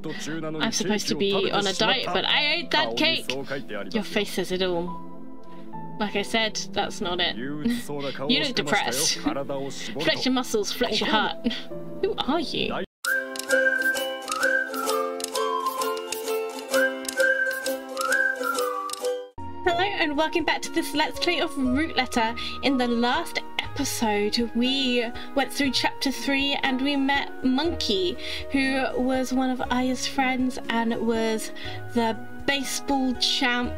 I'm supposed to be on a diet, but I ate that cake! Your face says it all. Like I said, that's not it. You look depressed. Flex your muscles, flex your heart. Who are you? Hello and welcome back to this Let's Play of Root Letter. In the last episode we went through chapter 3 and we met Monkey, who was one of Aya's friends and was the baseball champ,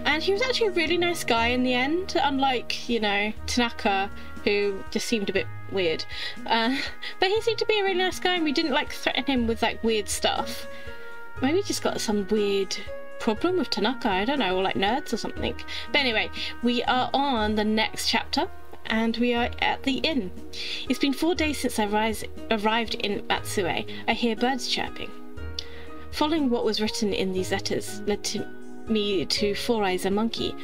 and he was actually a really nice guy in the end, unlike, you know, Tanaka, who just seemed a bit weird. But he seemed to be a really nice guy and we didn't like threaten him with like weird stuff. Maybe he just got some weird problem with Tanaka, I don't know, or like nerds or something. But anyway, we are on the next chapter and we are at the inn. It's been 4 days since I arrived in Matsue. I hear birds chirping. Following what was written in these letters led me to Four Eyes and Monkey,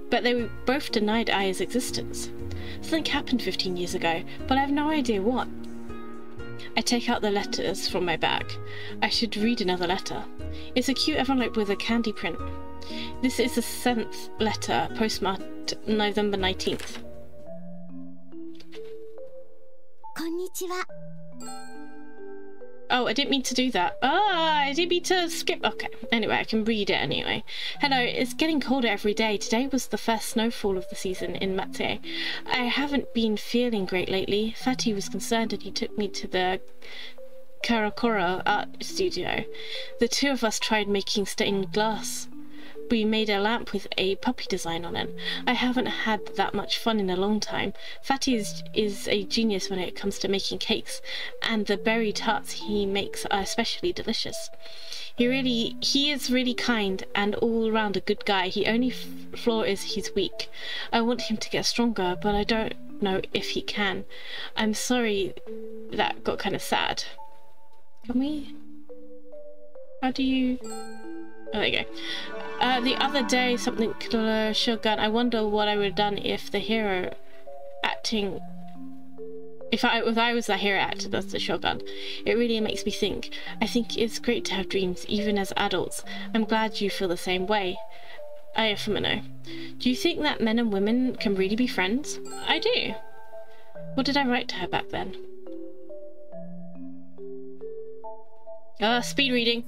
but they both denied Aya's existence. Something happened 15 years ago, but I have no idea what. I take out the letters from my bag. I should read another letter. It's a cute envelope with a candy print. This is the 7th letter, postmarked November 19th. Konnichiwa. Oh, I didn't mean to do that. I didn't mean to skip. Okay, anyway, I can read it anyway. Hello, it's getting colder every day. Today was the first snowfall of the season in Matsue. I haven't been feeling great lately. Fatty was concerned and he took me to the ℏ𝕗𝓂𝓂𝓏 art studio. The two of us tried making stained glass. We made a lamp with a puppy design on it. I haven't had that much fun in a long time. Fatty is a genius when it comes to making cakes, and the berry tarts he makes are especially delicious. He is really kind and all around a good guy. The only flaw is he's weak. I want him to get stronger, but I don't know if he can. I'm sorry, that got kind of sad. Can we? How do you? Oh, there you go. The other day, something Shogun. I wonder what I would have done if the hero acting. If I was the hero actor, that's the Shogun. It really makes me think. I think it's great to have dreams, even as adults. I'm glad you feel the same way. ℏ𝕗𝓂𝓏𝓏. Do you think that men and women can really be friends? I do. What did I write to her back then? Speed reading.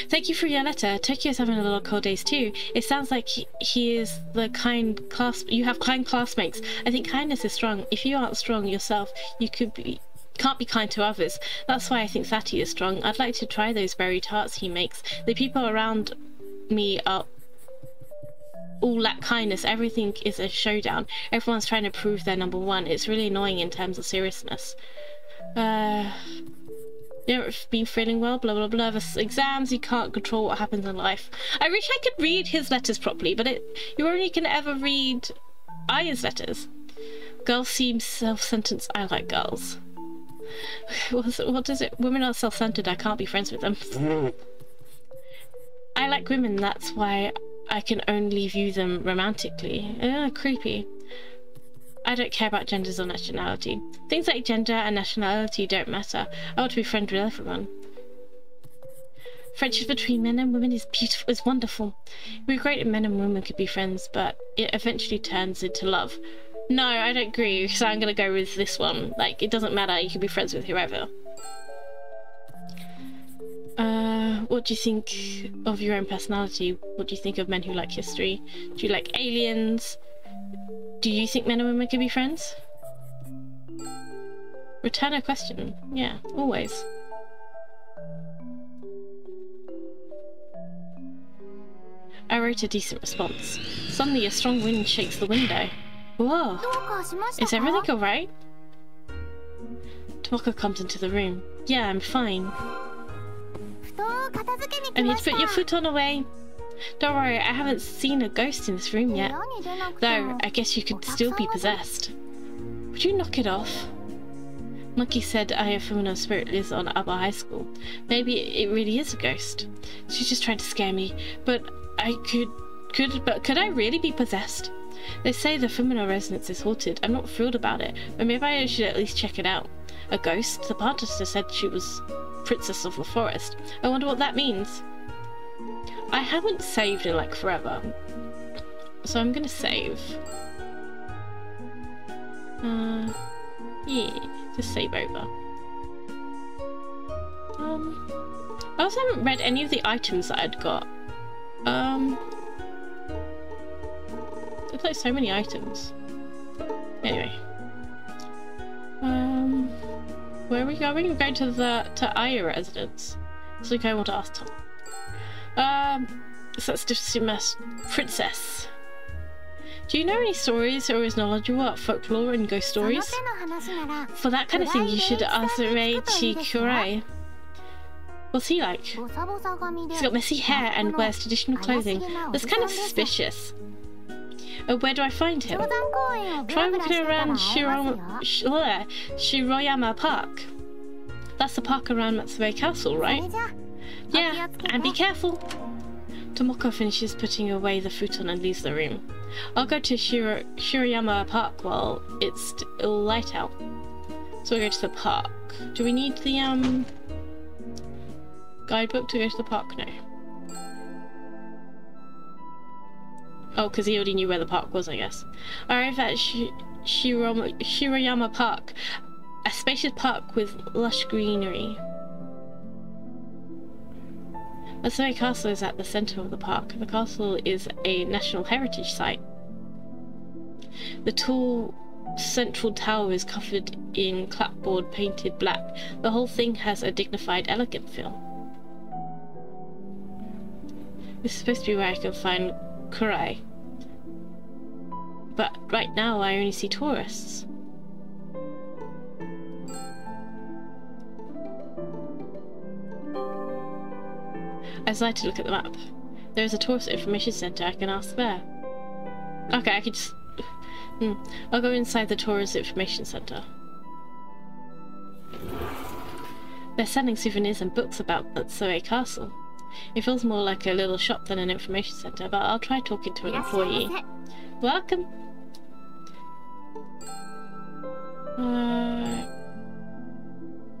Thank you for your letter. Tokyo's having a little cold days too. It sounds like he is the kind class. You have kind classmates. I think kindness is strong. If you aren't strong yourself, you can't be kind to others. That's why I think Fatty is strong. I'd like to try those berry tarts he makes. The people around me are all lack kindness. Everything is a showdown. Everyone's trying to prove they're number one. It's really annoying in terms of seriousness. You haven't been feeling well, blah blah blah, exams, you can't control what happens in life. I wish I could read his letters properly, but you only can ever read Aya's letters. Girls seem self-centered. I like girls. What is it? Women are self-centered, I can't be friends with them. I like women, that's why I can only view them romantically. Creepy. I don't care about genders or nationality. Things like gender and nationality don't matter. I want to be friends with everyone. Friendship between men and women is beautiful, is wonderful. It would be great if men and women could be friends, but it eventually turns into love. No, I don't agree, so I'm gonna go with this one. Like, it doesn't matter, you can be friends with whoever. What do you think of your own personality? What do you think of men who like history? Do you like aliens? Do you think men and women can be friends? Return a question. Yeah, always. I wrote a decent response. Suddenly a strong wind shakes the window. Whoa! Is everything alright? Tomoko comes into the room. Yeah, I'm fine. I need to put your futon away. Don't worry, I haven't seen a ghost in this room yet. Though, I guess you could still be possessed. Would you knock it off? Monkey said ℏ𝕗𝓂𝓏𝓏's spirit lives on Aba High School. Maybe it really is a ghost. She's just trying to scare me. But could I really be possessed? They say the Fumino residence is haunted. I'm not thrilled about it, but maybe I should at least check it out. A ghost? The Patisserie said she was princess of the forest. I wonder what that means. I haven't saved in like forever, so I'm gonna save. Yeah, just save over. I also haven't read any of the items that I'd got. There's like so many items. Anyway. Where are we going? We're going to the 𝒂𝓗𝑒 residence. So I want to ask Tom. So that's just princess. Do you know any stories or is knowledgeable about folklore and ghost stories? For that kind of thing, you should ask ℂ𝕗𝑒𝓃𝓉. What's he like? He's got messy hair and wears traditional clothing. That's kind of suspicious. Where do I find him? Try looking around Shiroyama Park. That's the park around 𝒫𝓂𝓂𝓃𝓉 Castle, right? Yeah, and be careful. Tomoko finishes putting away the futon and leaves the room. I'll go to Shiroyama Park while it's still light out. So we'll go to the park. Do we need the guidebook to go to the park? No. Oh, because he already knew where the park was, I guess. I arrived at Shiroyama Park, a spacious park with lush greenery. 𝒫𝓂𝓃𝓃𝓉 Castle is at the centre of the park. The castle is a National Heritage Site. The tall central tower is covered in clapboard painted black. The whole thing has a dignified, elegant feel. This is supposed to be where I can find ℂ𝕗𝓃. But right now I only see tourists. I decided to look at the map. There is a tourist information centre. I can ask there. Okay, I could just... I'll go inside the tourist information centre. They're selling souvenirs and books about Å𝓂𝓃 Castle. It feels more like a little shop than an information centre, but I'll try talking to an employee. Welcome!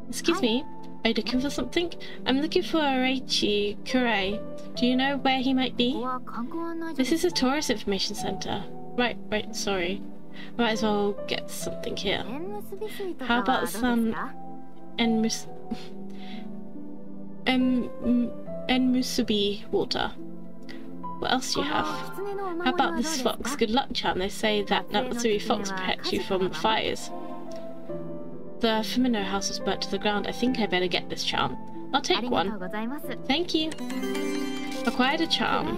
Excuse me, are you looking for something? I'm looking for ℂ𝕗𝓃𝓃. Do you know where he might be? This is a tourist information centre. Right, sorry. Might as well get something here. How about some ℂ𝕗𝓃 water? What else do you have? How about this fox? Good luck charm. They say that Å𝓂𝓃 fox protects you from fires. The Fumino house was burnt to the ground. I think I better get this charm. I'll take one. Thank you. Acquired a charm.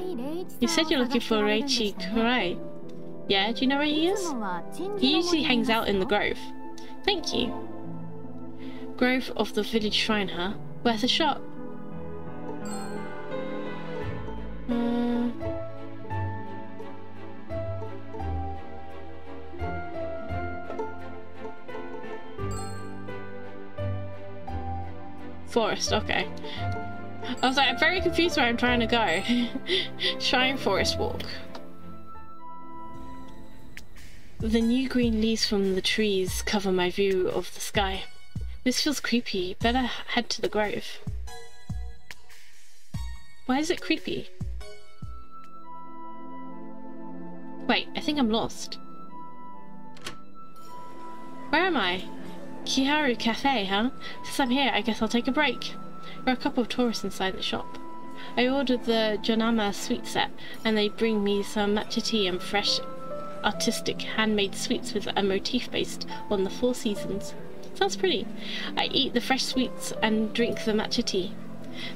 You said you're looking for ℂ𝕗𝓃𝓃. Yeah, do you know where he is? He usually hangs out in the grove. Thank you. Grove of the village shrine, huh? Where's the shop? Forest, okay. I was like, I'm very confused where I'm trying to go. Shrine Forest Walk. The new green leaves from the trees cover my view of the sky. This feels creepy. Better head to the grove. Why is it creepy? Wait, I think I'm lost. Where am I? Kiharu Cafe, huh? Since I'm here, I guess I'll take a break. There are a couple of tourists inside the shop. I ordered the Janama sweet set, and they bring me some matcha tea and fresh, artistic, handmade sweets with a motif based on the 4 seasons. Sounds pretty. I eat the fresh sweets and drink the matcha tea.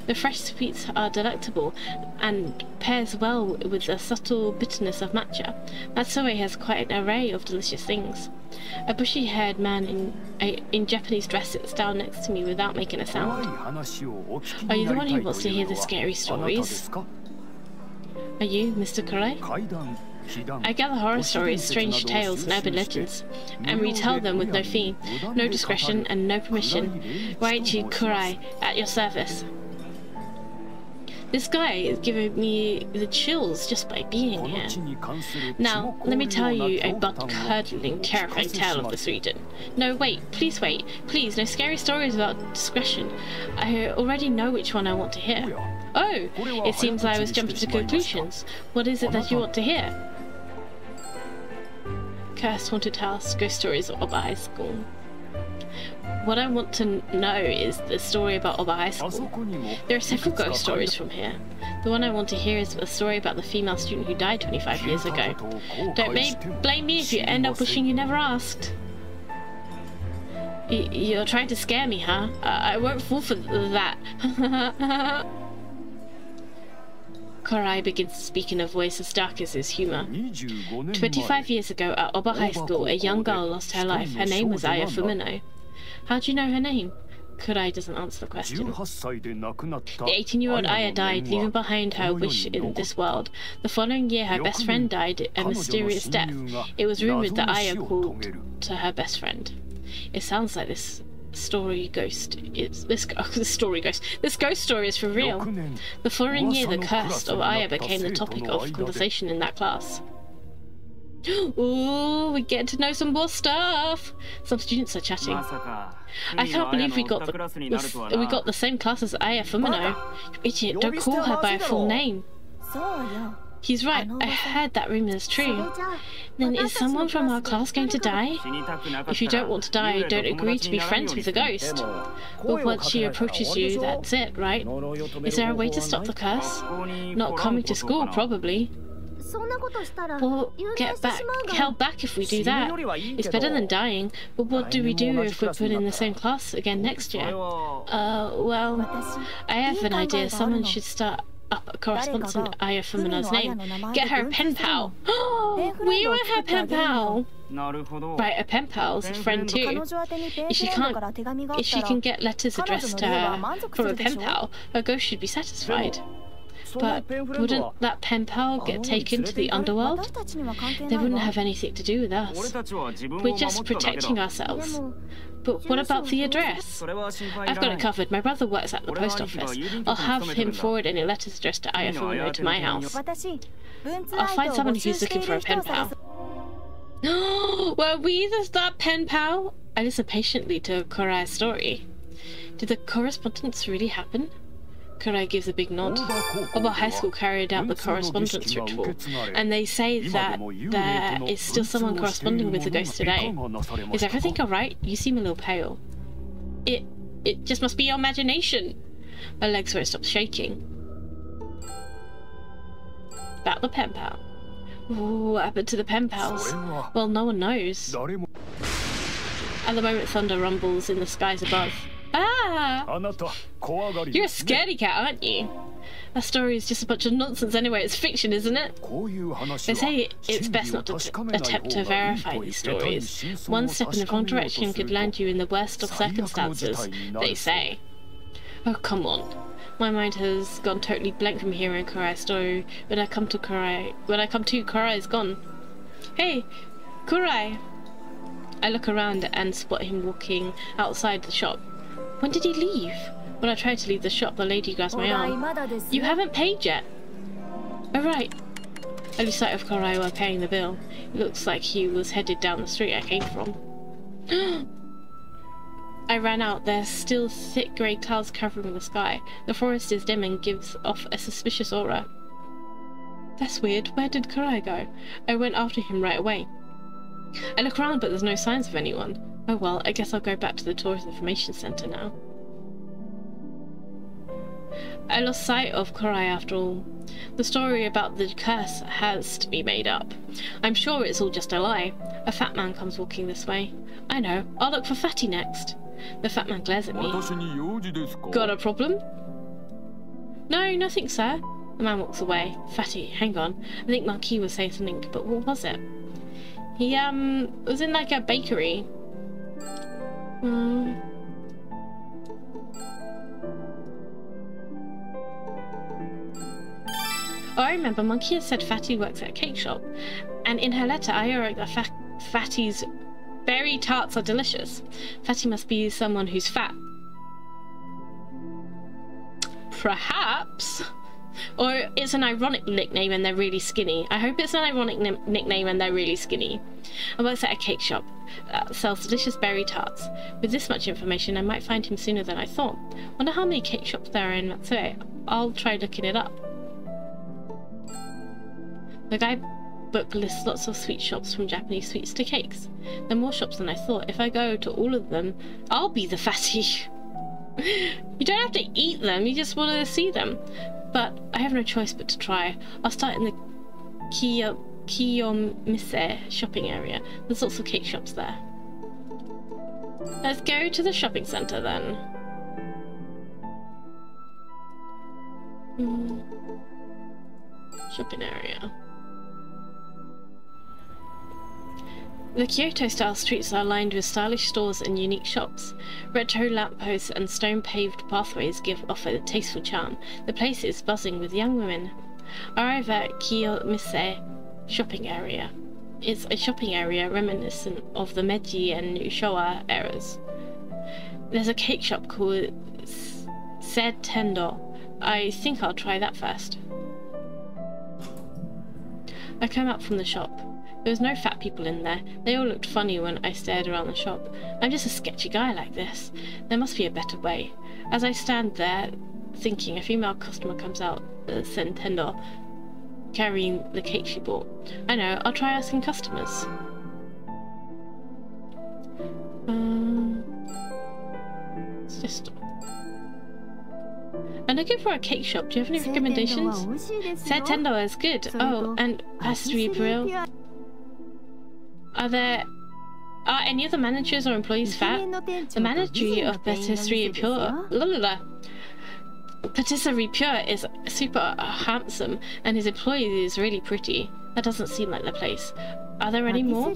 The fresh sweets are delectable and pairs well with the subtle bitterness of matcha. ℏ𝓂𝓃 has quite an array of delicious things. A bushy-haired man in Japanese dress sits down next to me without making a sound. Are you the one who wants to hear the scary stories? Are you, Mr. ℂ𝓃? I gather horror stories, strange tales, and urban legends, and retell them with no fee, no discretion, and no permission. ℂ𝕗𝓃 at your service. This guy is giving me the chills just by being here. Now, let me tell you a blood-curdling, terrifying tale of this region. No, wait, please, no scary stories about discretion. I already know which one I want to hear. Oh, it seems I was jumping to conclusions. What is it that you want to hear? Cursed Haunted House, Ghost Stories of ℂ𝕙𝕐𝓗 High School. What I want to know is the story about ℂ𝕙𝕐𝓗 High School. There are several ghost stories from here. The one I want to hear is a story about the female student who died 25 years ago. Don't blame me if you end up wishing you never asked. You're trying to scare me, huh? I won't fall for that. ℂ𝕖𝓗 begins to speak in a voice as dark as his humour. 25 years ago at ℂ𝕙𝕐𝓗 High School, a young girl lost her life. Her name was ℚ𝕂𝓂𝓂𝓄𝑒. How do you know her name? ℏ𝕗 doesn't answer the question. The 18-year-old ℚ died, leaving behind her wish in this world. The following year, her best friend died a mysterious death. It was rumoured that ℚ called to her best friend. It sounds like this ghost story is for real. The following year, the curse of ℚ became the topic of conversation in that class. Ooh, we get to know some more stuff. Some students are chatting. I can't believe we got the same class as ℚ𝕂𝓂𝓂𝓂. You idiot, don't call her by her full name. He's right, I heard that rumor is true. Then is someone from our class going to die? If you don't want to die, don't agree to be friends with a ghost. But once she approaches you, that's it, right? Is there a way to stop the curse? Not coming to school, probably. We'll get held back if we do that. It's better than dying. But what do we do if we're put in the same class again next year? Well, I have an idea. Someone should start up a correspondence in ℚ𝕂𝓂𝓂's name. Get her a pen pal. We want her pen pal. Right, a pen pal's a friend too. If she can get letters addressed to her from a pen pal, her ghost should be satisfied. But wouldn't that pen pal get taken to the underworld? They wouldn't have anything to do with us. We're just protecting ourselves. But what about the address? I've got it covered. My brother works at the post office. I'll have him forward any letters addressed to ℚ𝕂𝓂𝓂 to my house. I'll find someone who's looking for a pen pal. Were we that pen pal? I listened patiently to ℏ𝕗's story. Did the correspondence really happen? ℏ𝕗 gives a big nod. ℂ𝕙𝕐𝓗 High School carried out the correspondence ritual, and they say that there is still someone corresponding with the ghost today. Is everything alright? You seem a little pale. It just must be your imagination. My legs won't stop shaking. About the pen pal. What happened to the pen pals? Well, no one knows. At the moment, thunder rumbles in the skies above. Ah! You're a scaredy cat, aren't you? That story is just a bunch of nonsense anyway. It's fiction, isn't it? They say it's best not to attempt to verify these stories. One step in the wrong direction could land you in the worst of circumstances, they say. Oh, come on. My mind has gone totally blank from hearing ℏ𝕗's story. When I come to ℏ𝕗 is gone. Hey, ℏ𝕗! I look around and spot him walking outside the shop. When did he leave? When I tried to leave the shop, the lady grabs my arm. You haven't paid yet. Oh, right. I lose sight of ℏ𝕗 while paying the bill. It looks like he was headed down the street I came from. I ran out. There's still thick grey clouds covering the sky. The forest is dim and gives off a suspicious aura. That's weird. Where did ℏ𝕗 go? I went after him right away. I look around, but there's no signs of anyone. Oh well, I guess I'll go back to the Tourist Information Centre now. I lost sight of ℏ𝕗 after all. The story about the curse has to be made up. I'm sure it's all just a lie. A fat man comes walking this way. I know, I'll look for Fatty next. The fat man glares at me. Got a problem? No, nothing, sir. The man walks away. Fatty, hang on. I think Marquis was saying something, but what was it? He, was in like a bakery. Oh, I remember Monkey had said Fatty works at a cake shop, and in her letter I wrote that Fatty's berry tarts are delicious. Fatty must be someone who's fat. Perhaps. Or it's an ironic nickname and they're really skinny. I hope it's an ironic nickname and they're really skinny. I works at a cake shop that sells delicious berry tarts. With this much information, I might find him sooner than I thought. Wonder how many cake shops there are in 𝒫𝓁𝑒. I'll try looking it up. The guidebook lists lots of sweet shops, from Japanese sweets to cakes. There are more shops than I thought. If I go to all of them, I'll be the fatty. You don't have to eat them, you just want to see them. But I have no choice but to try. I'll start in the 𝒤𝓂𝓂𝓂𝓂𝓂𝓂 shopping area. There's lots of cake shops there. Let's go to the shopping centre then. Shopping area. The Kyoto-style streets are lined with stylish stores and unique shops. Retro lampposts and stone-paved pathways give off a tasteful charm. The place is buzzing with young women. Arrive at 𝒤𝓂𝓂𝓂𝓂𝓂 shopping area. It's a shopping area reminiscent of the Meiji and Showa eras. There's a cake shop called ℒ𝒨𝒨𝑒𝒨𝑒. I think I'll try that first. I came out from the shop. There was no fat people in there. They all looked funny when I stared around the shop. I'm just a sketchy guy like this. There must be a better way. As I stand there thinking, a female customer comes out, ℒ𝒨𝒨𝒨𝑒𝒨𝒨𝒨𝒨𝒨𝒨, carrying the cake she bought. I know, I'll try asking customers. It's just... I'm looking for a cake shop. Do you have any recommendations? ℒ𝒨𝒨𝒨𝒨𝒨 is good. Oh, and Patisserie Pure. Are any of the managers or employees fat? The manager of Patisserie Pure, Patisserie Pure is super handsome, and his employee is really pretty. That doesn't seem like the place. Are there any more?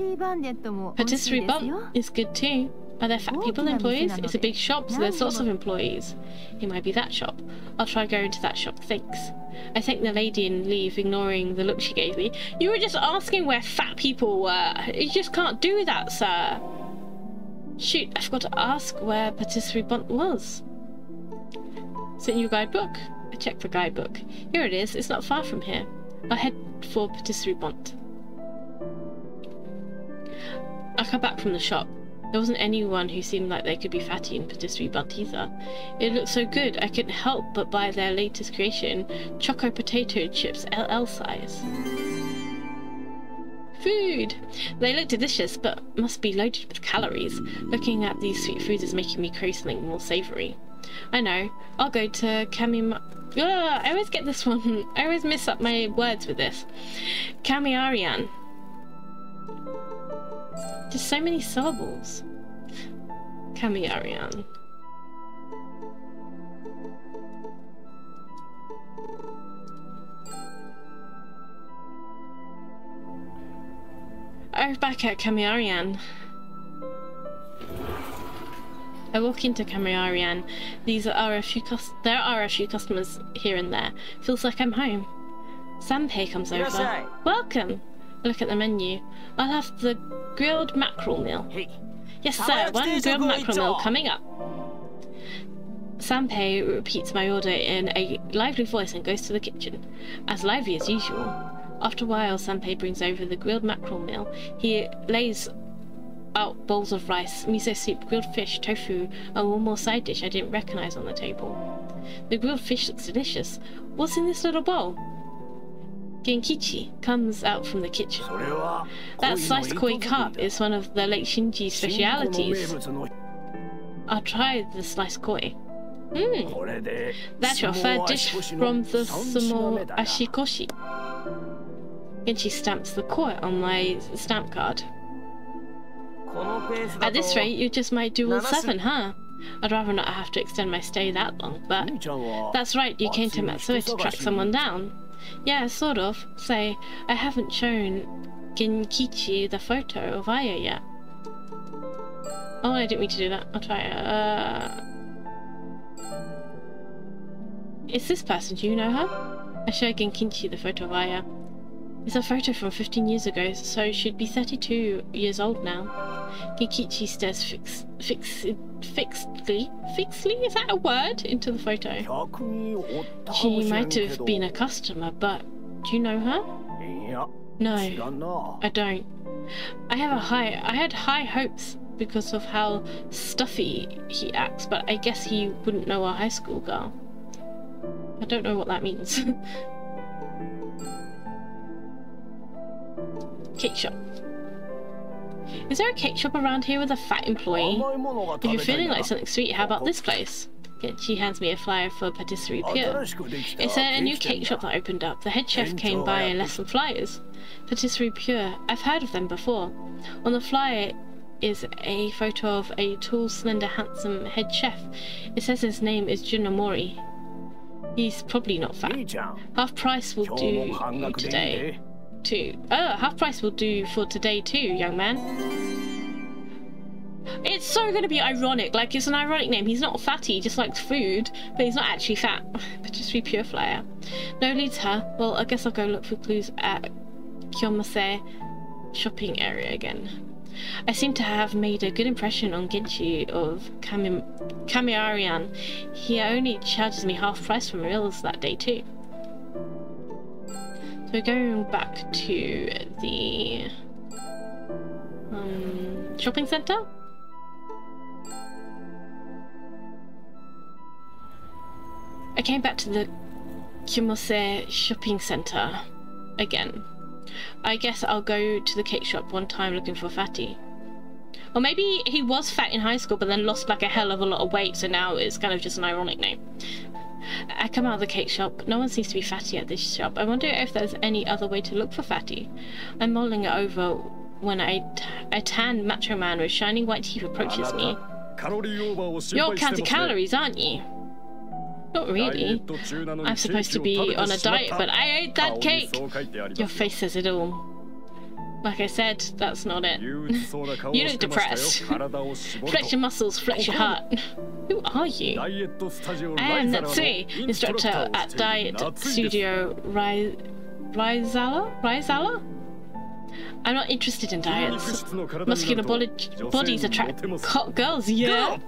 Patisserie Pure is good too. Are there fat people employees? It's a big shop, so there's lots of employees. It might be that shop. I'll try going to that shop, thanks. I thank the lady and leave, ignoring the look she gave me. You were just asking where fat people were. You just can't do that, sir. Shoot, I forgot to ask where Patisserie Pure was. Is it in your guidebook? I checked the guidebook. Here it is. It's not far from here. I'll head for Patisserie Pure. I come back from the shop. There wasn't anyone who seemed like they could be fatty in Patisserie Pure either. It looked so good, I couldn't help but buy their latest creation, choco potato chips LL size. Food! They look delicious, but must be loaded with calories. Looking at these sweet foods is making me crave something more savoury. I know. I'll go to I always get this one. I always miss up my words with this. 𝒤𝓂𝓂𝓂𝓂𝓂𝓂𝓂. Just so many syllables. 𝒤𝓂𝓂𝓂𝓂𝓂𝓂𝓂𝓂𝓂𝓂. I'm back at 𝒤𝓂𝓂𝓂𝓂𝓂𝓂𝓂. I walk into 𝒤𝓂𝓂𝓂𝓂𝓂𝓂𝓂𝓂𝓂. There are a few customers here and there. Feels like I'm home. ℒ𝒨𝒨𝒩 comes over. Welcome. I look at the menu. I'll have the grilled mackerel meal. Yes, sir. One grilled mackerel meal coming up. ℒ𝒨𝒩 repeats my order in a lively voice and goes to the kitchen, as lively as usual. After a while, ℒ𝒨𝒩 brings over the grilled mackerel meal. He lays out bowls of rice, miso soup, grilled fish, tofu, and one more side dish I didn't recognize on the table. The grilled fish looks delicious. What's in this little bowl? Genkichi comes out from the kitchen. That sliced koi carp is one of the ℒ𝒏𝓏𝑒𝑒 specialities. I'll try the sliced koi. That's your third dish from the ℤ𝑗 ashikoshi. Genchi stamps the koi on my stamp card. At this rate, you just might do all 7, huh? I'd rather not have to extend my stay that long, but... That's right, you came to 𝒫𝓁𝑒 to track someone down. Yeah, sort of. Say, I haven't shown Genkichi the photo of Aya yet. Oh, I didn't mean to do that. I'll try it. It's this person, do you know her? I showed Genkichi the photo of Aya. It's a photo from 15 years ago, so she'd be 32 years old now. Genkichi stares fixedly, is that a word? Into the photo. She might have been a customer, but do you know her? No, I don't. I had high hopes because of how stuffy he acts, but I guess he wouldn't know a high school girl. I don't know what that means. Cake shop. Is there a cake shop around here with a fat employee? If you're feeling like something sweet, how about this place? She hands me a flyer for Patisserie Pure. It's a new cake shop that opened up. The head chef came by and left some flyers. Patisserie Pure. I've heard of them before. On the flyer is a photo of a tall, slender, handsome head chef. It says his name is Junamori. He's probably not fat. Half price will do today. Half price will do for today too, young man. It's so gonna be ironic, like it's an ironic name. He's not fatty, he just likes food, but he's not actually fat. Patisserie Pure flyer. No leads her. Well, I guess I'll go look for clues at ℏ𝑗𝑒 shopping area again. I seem to have made a good impression on Genchi of Kamiarian. He only charges me half price for meals that day too. So going back to the shopping centre. I came back to the ℏ𝑗𝑒 shopping centre again. I guess I'll go to the cake shop one time looking for Fatty. Or maybe he was fat in high school but then lost like a hell of a lot of weight, so now it's kind of just an ironic name. I come out of the cake shop. No one seems to be Fatty at this shop. I wonder if there's any other way to look for Fatty. I'm mulling it over when a tan macho man with shining white teeth approaches me. You're counting calories, aren't you? Not really. I'm supposed to be on a diet, but I ate that cake! Your face says it all. Like I said, that's not it. You look depressed. Flex your muscles, flex your heart. Who are you? I am ℏ𝕗𝑒, instructor at Diet Studio Å𝕗𝓈𝒸𝓃𝓉? I'm not interested in diets. Muscular bodies attract hot girls, yeah?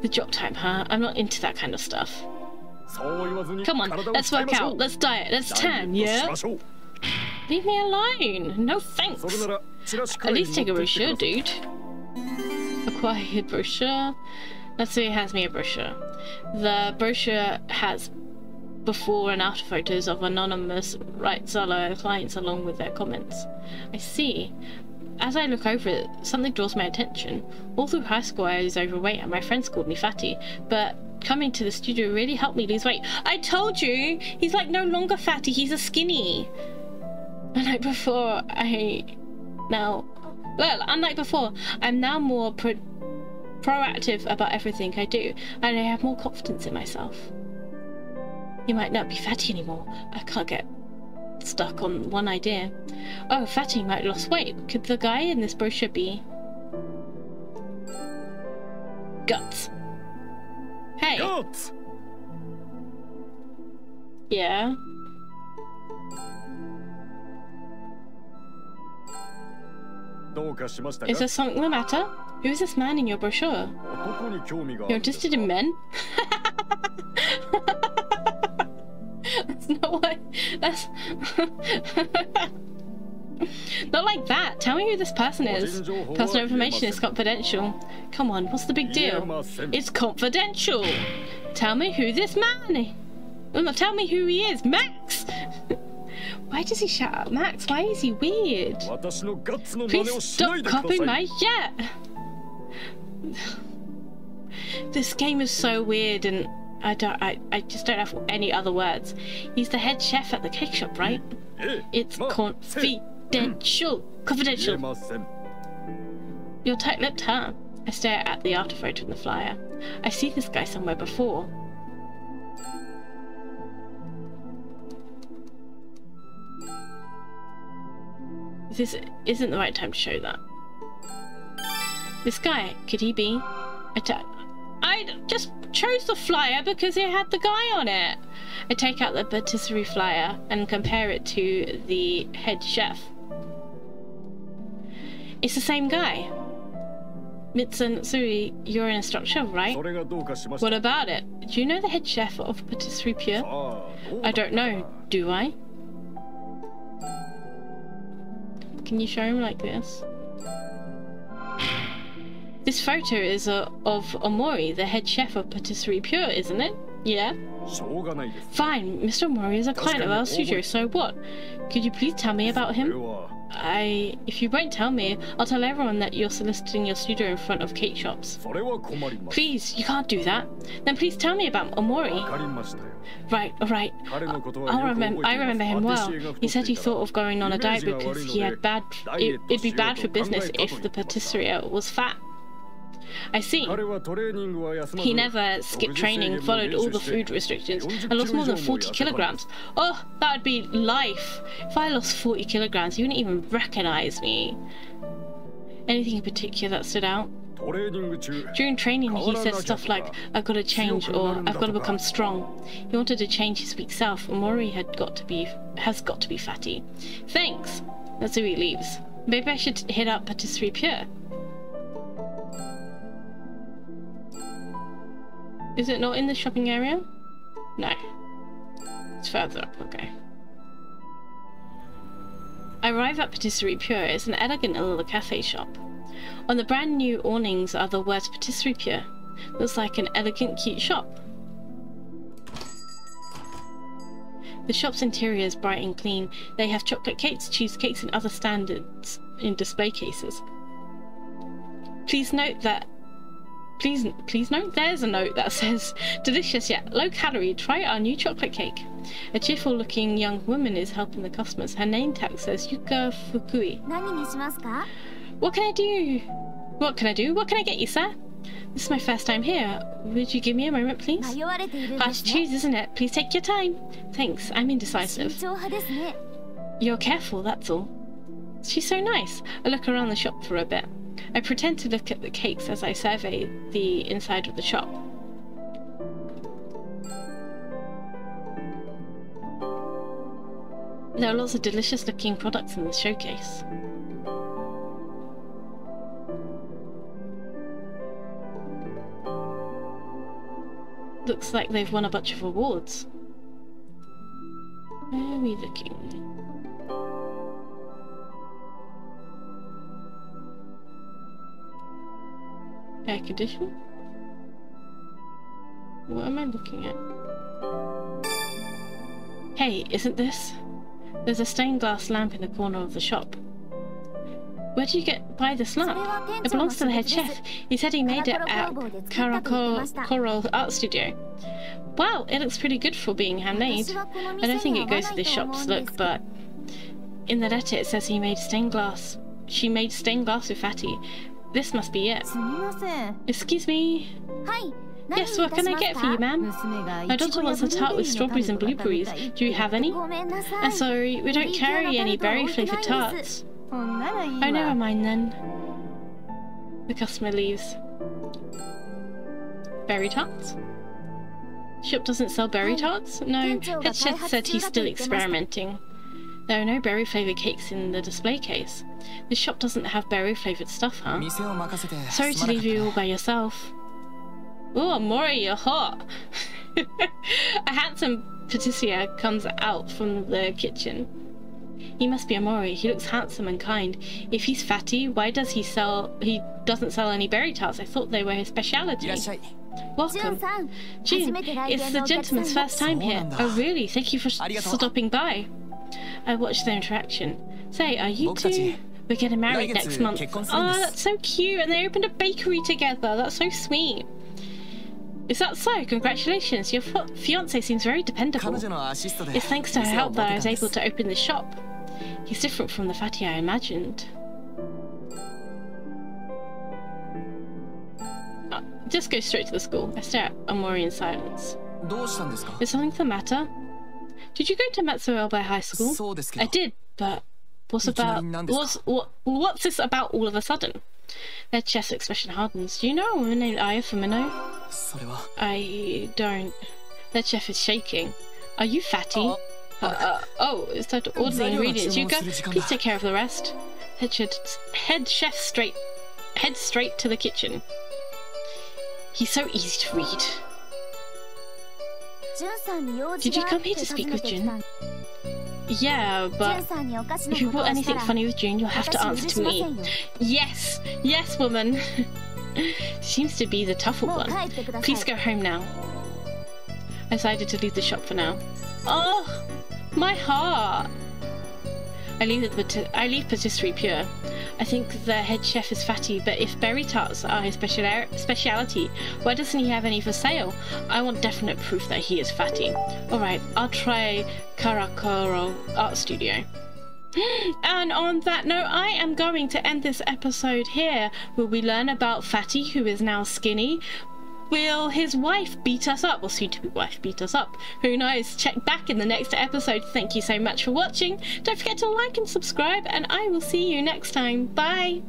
The job time, huh? I'm not into that kind of stuff. Come on, let's work out, let's diet, let's tan, yeah? Leave me alone! No thanks! At least take a brochure, dude. Acquired brochure. Let's see, it has me a brochure. The brochure has before and after photos of anonymous ℏ𝕗𝓈𝒸𝓃𝓉 clients along with their comments. I see. As I look over it, something draws my attention. All through high school I was overweight and my friends called me fatty, but coming to the studio really helped me lose weight. I told you! He's like no longer fatty, he's a skinny! Unlike before, I'm now more proactive about everything I do, and I have more confidence in myself. He might not be fatty anymore. I can't get stuck on one idea. Oh, Fatty might have lost weight. Could the guy in this brochure be Guts? Hey. Guts. Yeah. Is there something the matter? Who is this man in your brochure? You're interested in men? That's not what... That's... Not like that. Tell me who this person is. Personal information is confidential. Come on, what's the big deal? It's confidential. Tell me who this man is. Tell me who he is. Max! Why does he shout out Max? Why is he weird? Please stop copying my jet! This game is so weird and I just don't have any other words. He's the head chef at the cake shop, right? It's confidential. Confidential. You're tight-lipped, huh? I stare at the after photo in the flyer. I see this guy somewhere before. This isn't the right time to show that. This guy, could he be? I just chose the flyer because it had the guy on it. I take out the patisserie flyer and compare it to the head chef. It's the same guy. ℏ𝕗𝑒, you're an instructor, right? What about it? Do you know the head chef of Patisserie Pure? I don't know. Do I? Can you show him like this? This photo is of Omori, the head chef of Patisserie Pure, isn't it? Yeah? Fine, Mr. Omori is a client of our studio, so what? Could you please tell me about him? If you won't tell me, I'll tell everyone that you're soliciting your studio in front of cake shops. Please, you can't do that. Then please tell me about Omori. Right, alright. I remember him well. He said he thought of going on a diet because it'd be bad for business if the patisserie was fat. I see. He never skipped training, followed all the food restrictions, and lost more than 40 kilograms. Oh, that would be life. If I lost 40 kilograms, you wouldn't even recognize me. Anything in particular that stood out? During training, he said stuff like, I've got to change, or I've got to become strong. He wanted to change his weak self. Omori has got to be fatty. Thanks. That's who he leaves. Maybe I should hit up Patisserie Pure. Is it not in the shopping area? No. It's further up, okay. I arrive at Patisserie Pure. It's an elegant little cafe shop. On the brand new awnings are the words Patisserie Pure. Looks like an elegant, cute shop. The shop's interior is bright and clean. They have chocolate cakes, cheesecakes, and other standards in display cases. Please note, there's a note that says, delicious yet low calorie, try our new chocolate cake. A cheerful looking young woman is helping the customers. Her name tag says Yuka Fukui. What can I do? What can I get you, sir? This is my first time here. Would you give me a moment, please? Hard to choose, isn't it? Please take your time. Thanks, I'm indecisive. You're careful, that's all. She's so nice. I look around the shop for a bit. I pretend to look at the cakes as I survey the inside of the shop. There are lots of delicious looking products in the showcase. Looks like they've won a bunch of awards. Where are we looking? Air conditioning? What am I looking at? Hey, isn't this? There's a stained glass lamp in the corner of the shop. Where did you buy this lamp? It belongs to the head chef. He said he made it at ℏ𝕗𝓂𝓃𝓏 art studio. Wow, it looks pretty good for being handmade. I don't think it goes with this shop's look, but in the letter it says she made stained glass with fatty. This must be it. Excuse me. Yes, what can I get for you, ma'am? My daughter wants a tart with strawberries and blueberries. Do you have any? I'm sorry, we don't carry any berry-flavoured tarts. Oh, never mind then. The customer leaves. Berry tarts? Shop doesn't sell berry tarts? No, head chef said he's still experimenting. There are no berry-flavoured cakes in the display case. This shop doesn't have berry-flavoured stuff, huh? Sorry to leave you all by yourself. Oh, Omori, you're hot! A handsome patissier comes out from the kitchen. He must be Omori. He looks handsome and kind. If he's fatty, why does he doesn't sell any berry tarts? I thought they were his speciality. Welcome. Jun, it's the gentleman's first time here. Oh really? Thank you for stopping by. I watched their interaction. Say, are you two? We're getting married next month. Oh, that's so cute. And they opened a bakery together. That's so sweet. Is that so? Congratulations. Your fiancé seems very dependable. It's thanks to her help that I was able to open this shop. He's different from the fatty I imagined. Just go straight to the school. I stare at Omori in silence. Is something the matter? Did you go to 𝒫𝓗𝑒𝓃 High School? I did, but what's this about all of a sudden? Their chef's expression hardens. Do you know a woman named Aya from Minnow? I don't. Their chef is shaking. Are you Fatty? Oh, is that all the ingredients? Yuka, please take care of the rest. Head chef straight. Head straight to the kitchen. He's so easy to read. Did you come here to speak with Jun? Yeah, but if you bought anything funny with June, you'll have to answer to me. Yes, yes, woman. Seems to be the tougher one. Please go home now. I decided to leave the shop for now. Oh, my heart. I leave Patisserie Pure. I think the head chef is Fatty, but if berry tarts are his speciality, why doesn't he have any for sale? I want definite proof that he is Fatty. Alright, I'll try ℏ𝕗𝓂𝓂𝓃 Art Studio. And on that note, I am going to end this episode here, where we learn about Fatty, who is now skinny. Will his wife beat us up? Or soon-to-be wife beat us up? Who knows? Check back in the next episode. Thank you so much for watching. Don't forget to like and subscribe, and I will see you next time. Bye!